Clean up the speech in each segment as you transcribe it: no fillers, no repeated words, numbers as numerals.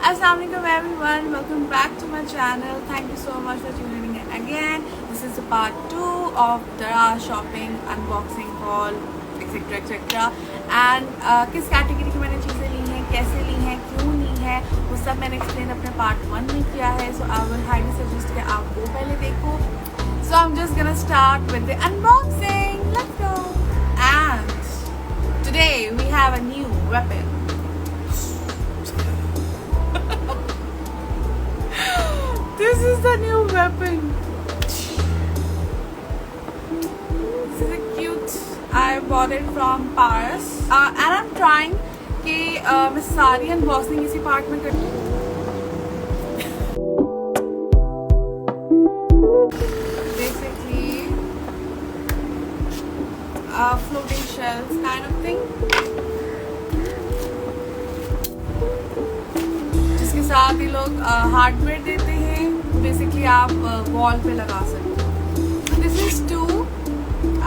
Assalamualaikum everyone, welcome back to my channel. Thank you so much for tuning in again. This is the part 2 of Daraz shopping unboxing haul etc etc. And किस category की मैंने चीज़ें ली हैं, कैसे ली हैं, क्यों ली हैं, वो सब मैंने एक्सप्लेन अपने पार्ट 1 में किया है. So I will highly suggest कि आप वो पहले देखो. So I'm just gonna start with the unboxing. Let's go. And today we have a new weapon. This is the new weapon. This is a cute. I bought it from Paris. And I'm trying कि मैं सारी unboxing इसी part में करूँ. Basically, floating shells kind of thing. जिसके साथ ये लोग हार्डवेयर देते हैं. बेसिकली आप वॉल पे लगा सकते हो. This is 2.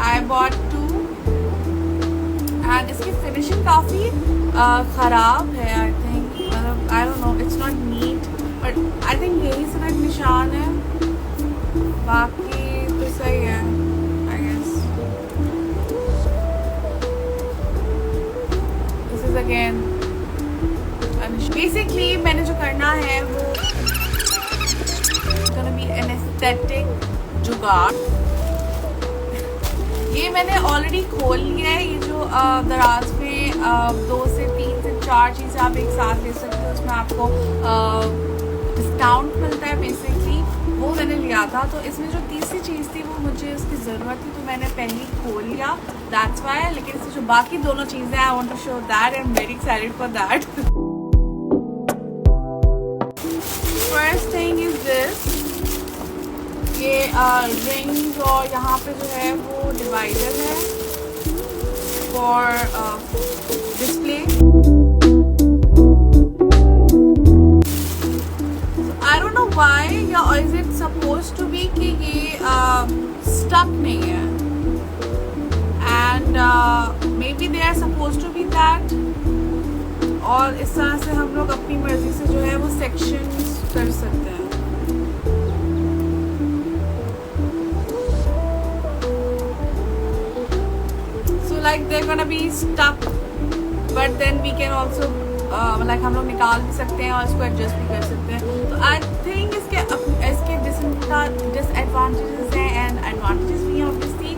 I bought 2 and इसकी फिनिशिंग काफ़ी ख़राब है. आई थिंक मतलब I don't know, it's not neat but I think यही सिर्फ एक निशान है, बाकी तो सही है I guess. This is again basically मैंने जो करना है वो gonna be an aesthetic जुगाड़. ये मैंने ऑलरेडी खोल लिया है. ये जो दराज में 2 से 3 से 4 चीज़ें आप एक साथ ले सकते हो, उसमें आपको डिस्काउंट मिलता है बेसिकली, वो मैंने लिया था. तो इसमें जो तीसरी चीज़ थी वो मुझे उसकी ज़रूरत थी, तो मैंने पहले ही खोल लिया. That's why. लेकिन इसमें जो बाकी दोनों चीज़ें I want to show that. I am very excited for that. First thing is this. ये रिंग्स और यहाँ पे जो है वो डिवाइडर है for display. I don't know why, या is it supposed to be कि ये स्टक नहीं है, and maybe they are supposed to be that. और इस तरह से हम लोग अपनी मर्जी से जो है वो सेक्शंस कर सकते हैं. Like they're gonna be stuck, but then we can also like हम लोग निकाल भी सकते हैं और इसको एडजस्ट भी कर सकते हैं. तो आई थिंक इसके डिसएडवांटेजेस हैं एंड एडवांटेजेस भी हैं obviously,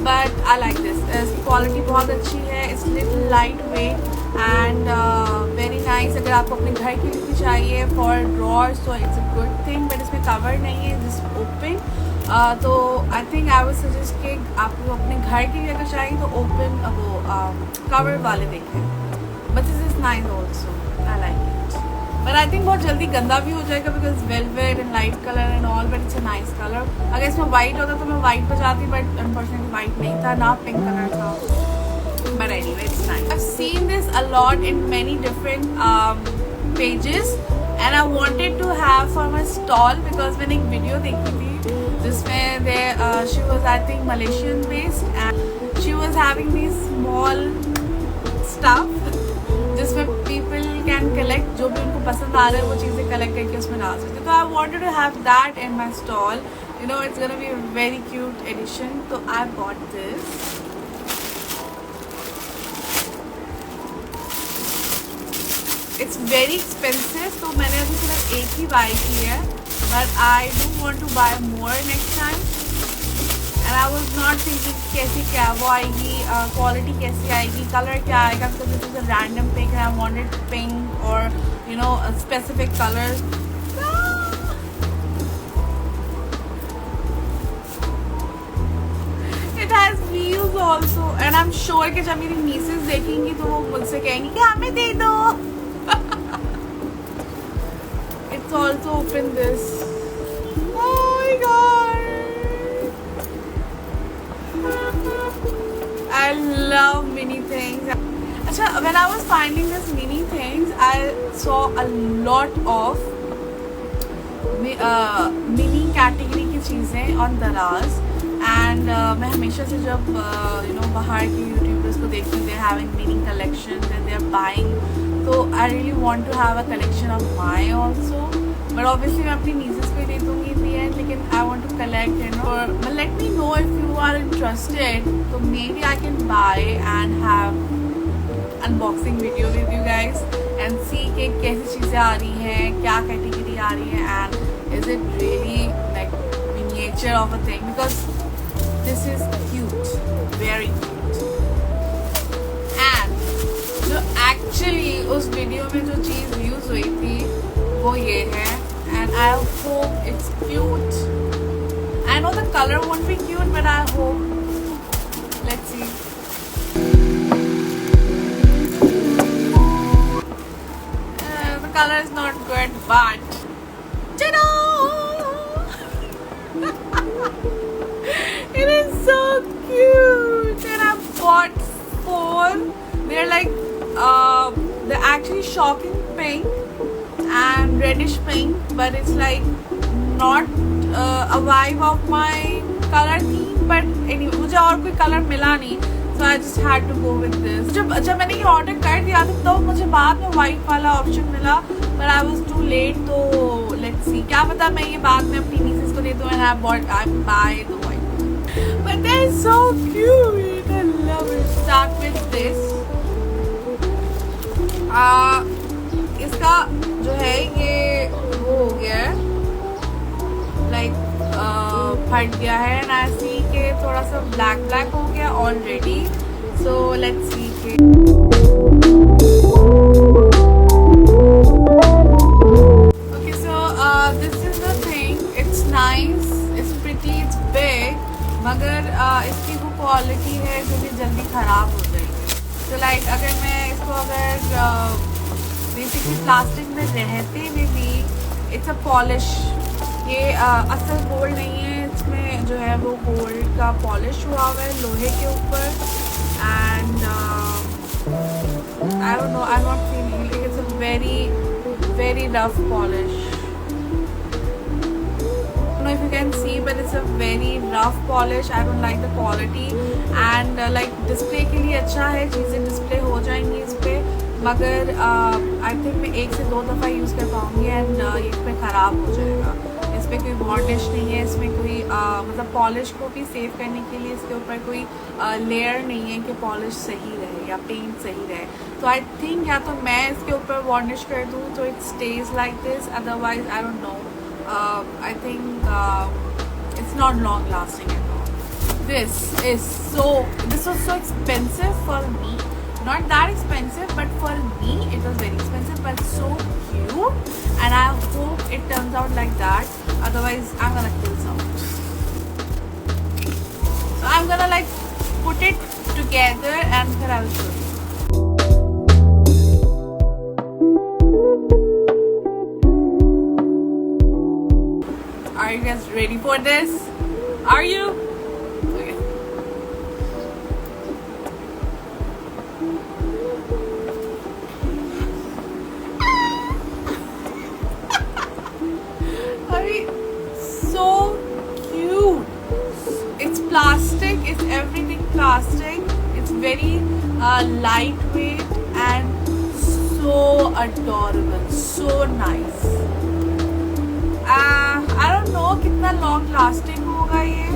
but I like this. इसकी क्वालिटी बहुत अच्छी है. It's little light weight and very nice. अगर आपको अपने घर के लिए भी चाहिए फॉर ड्रॉर्स तो it's a good thing, but इसमें कवर नहीं है, जस्ट ओपन. तो I think I would suggest कि आपको अपने घर के लिए अगर चाहिए तो ओपन वो कवर वाले देखें. But this is nice also. I like it, but I think बहुत जल्दी गंदा भी हो जाएगा because velvet and light colour and all, but it's a nice colour. अगर इसमें वाइट होता तो मैं वाइट पर जाती, बट अनफॉर्चुनेटली वाइट नहीं था, ना पिंक कलर था. But anyway it's nice. I have seen this a lot in many different pages and I wanted to have for my stall because मैंने एक वीडियो देखी थी जिसमें she was I think Malaysian based and she was having these small stuff जिसमें people can collect जो भी उनको पसंद आ रहा है वो चीज़ें collect करके उसमें डाल सकते. तो I wanted to have that in my stall. You know it's gonna be a very cute addition. So I bought this. It's very expensive, तो मैंने अभी सिर्फ एक ही buy की है. But I do want to buy more next time. And I was not thinking कैसी क्या वो आएगी, quality कैसी आएगी, color क्या आएगा, because this is a random pick and I wanted pink or you know a specific colors. It has wheels also, and I'm sure कि जब मेरी nieces देखेंगी तो वो मुझसे कहेंगी कि हमें दे दो. It's also open this. Oh my god! I love mini things. Achha, when I was finding this mini things, I saw a lot of mini category की चीज़ें on Daraz. एंड मैं हमेशा से जब बाहर के यूट्यूबर्स को देखती हूँ, they are having meaning collection and they are buying तो I really want to have a collection of my also. But obviously मैं अपनी nieces को ही दे दूँगी in the end, लेकिन I want to collect, you know. But let me know if you are interested. So maybe I can buy and have unboxing video with you guys and see कि कैसी चीज़ें आ रही हैं, क्या category आ रही है, and is it really like miniature of a thing, because this is cute, very cute. And जो actually उस वीडियो में जो चीज़ यूज़ हुई थी वो ये है, and I hope it's cute. I know the color won't be cute, but I hope. Let's see. The color is not good, but ta-da! It is so cute, and I bought 4. They're like they're actually shocking pink and reddish pink, but it's like not a vibe of my color theme. But anyway, मुझे और कोई color मिला नहीं, so I just had to go with this. जब मैंने ये order कर दिया था तो मुझे बाद में white वाला option मिला, but I was too late. तो let's see, क्या पता मैं ये बाद में अपनी nieces को दे दूँ and I buy the white. But they're so cute. I love it. Start with this. इसका जो है ये वो हो गया है, लाइक फट गया है, एंड आई सी के थोड़ा सा ब्लैक हो गया ऑलरेडी. सो लेट्स सी के okay. So this is the thing. It's nice, it's pretty, it's big, मगर इसकी वो क्वालिटी है जो कि जल्दी ख़राब हो जाएगी. तो लाइक अगर मैं इसको अगर बेसिकली प्लास्टिक में रहते हुए भी इट्स अ पॉलिश. ये असल गोल्ड नहीं है, इसमें जो है वो गोल्ड का पॉलिश हुआ हुआ है लोहे के ऊपर. And I don't no, I am not feeling it's a very rough polish. If you can see, but it's a very rough polish. I don't like the quality, and like display के लिए अच्छा है, चीज़ें display हो जाएंगी इस पर, मगर आई थिंक मैं 1 से 2 दफ़ा यूज़ कर पाऊँगी एंड इस पर ख़राब हो जाएगा. इस पर कोई वार्निश नहीं है, इसमें कोई मतलब पॉलिश को भी सेव करने के लिए इसके ऊपर कोई लेयर नहीं है कि पॉलिश सही रहे या पेंट सही रहे. तो आई थिंक या तो मैं इसके ऊपर वार्निश कर दूँ तो it stage like this, otherwise I don't no. I think it's not long lasting at all. This was so expensive for me. Not that expensive, but for me it was very expensive, but so cute, and I hope it turns out like that. Otherwise I'm gonna kill someone. So I'm gonna like put it together and then I will show you. Are you guys ready for this? Are you? Okay. So cute. It's plastic. It's everything plastic. It's very lightweight and so adorable. So nice. I don't know कितना long lasting होगा ये,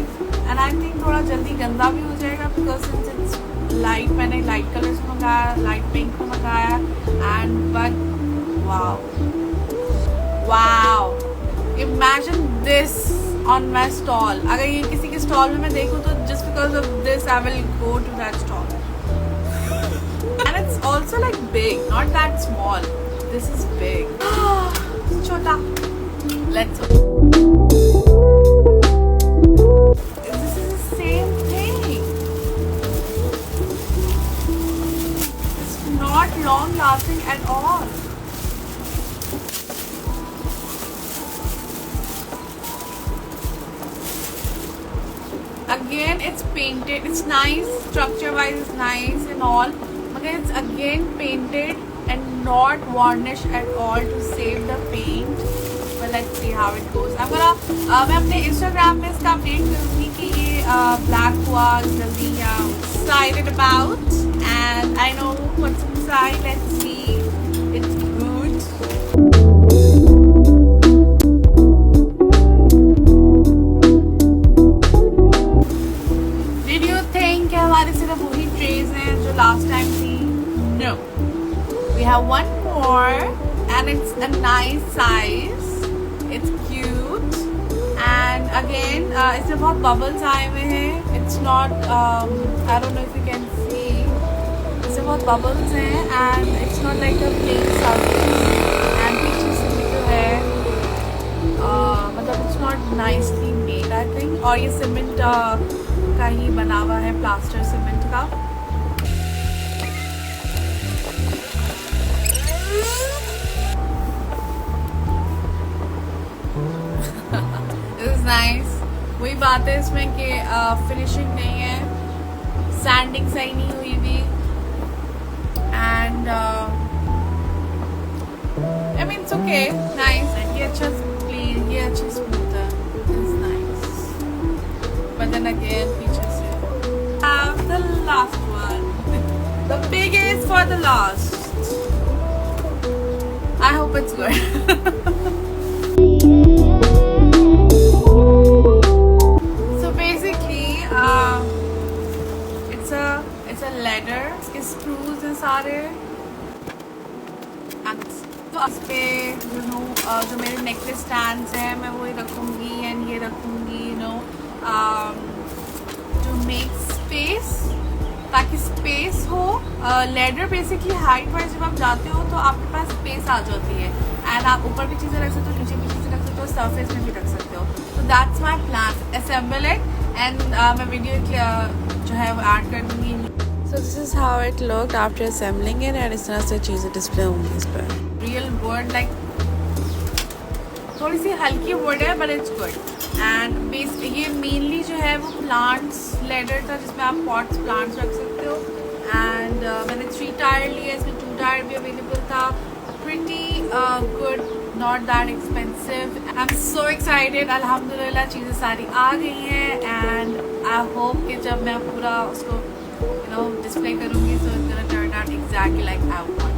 and I think थोड़ा जल्दी गंदा भी हो जाएगा because since it's light, मैंने light colors में मंगाया, light pink में मंगाया, and but wow, imagine this on my stall. अगर ये किसी के stall में मैं देखूँ तो just because of this I will go to that stall. And it's also like big, not that small. This is big. छोटा. Let's go. This is the same thing. It's not long lasting at all. Again, it's painted. It's nice, structure wise it's nice and all, but it's again painted and not varnished at all to save the paint. Let's see how it goes. I'm gonna मैं अपने Instagram में इसका update करूँगी कि ये black हुआ जल्दी या excited about, and I know what's inside. Let's see. a nice size. It's cute and again इसमें बहुत bubbles आए हुए हैं. It's not I don't know if you can see. इसमें बहुत bubbles हैं and it's not like a plain surface. And पीछे से भी जो है मतलब it's not nicely made I think. और ये सीमेंट का ही बना हुआ है, प्लास्टर सीमेंट का. नाइस. वही बात है इसमें कि फिनिशिंग नहीं है, सैंडिंग सही नहीं हुई भी and I mean it's okay. Nice. ये अच्छा क्लीन, ये अच्छा स्मूथ है. It's nice. But then again पीछे से have the last one, the biggest for the last. I hope it's good. it's a ladder. इसके screws हैं सारे. तो इस पे जो मेरे नेकलेस स्टैंड्स हैं मैं वही रखूँगी एंड ये रखूँगी to make space, ताकि स्पेस हो. लैडर बेसिकली हाइट वाइज जब आप जाते हो तो आपके पास स्पेस आ जाती है एंड आप ऊपर भी चीज़ें रख सकते हो, नीचे भी चीज़ें रख सकते हो, सरफेस में भी रख सकते हो. तो that's my plan. Assemble it and मैं वीडियो जो है वो ऐड कर दूँगी. So this is how it looked after assembling it and इस तरह से चीज़ें डिस्प्ले होंगी इस पर. Real wood like थोड़ी सी हल्की wood है but it's good. And ये mainly जो है वो plants ladder था जिसमें आप pots plants रख सकते हो. And मैंने 3 टायर लिए, इसमें 2 टायर भी अवेलेबल था. Pretty good, not that expensive. I'm so excited. अल्हम्दुलिल्लाह चीज़ें सारी आ गई हैं and I hope कि जब मैं पूरा उसको display करूँगी so it's gonna turn out exactly like I want.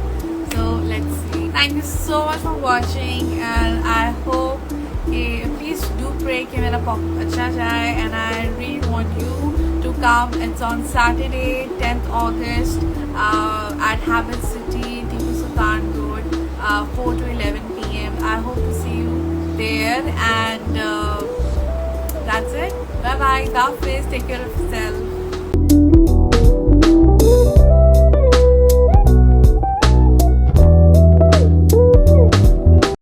So let's see. Thank you so much for watching and I hope please do pray कि मेरा pop अच्छा जाए and I really want you to come. It's on Saturday 10th August at Habit City, Tipu Sultan Road, 4 to 11 p.m. I hope to see you there and that's it. Bye bye. God bless. Take care of yourself.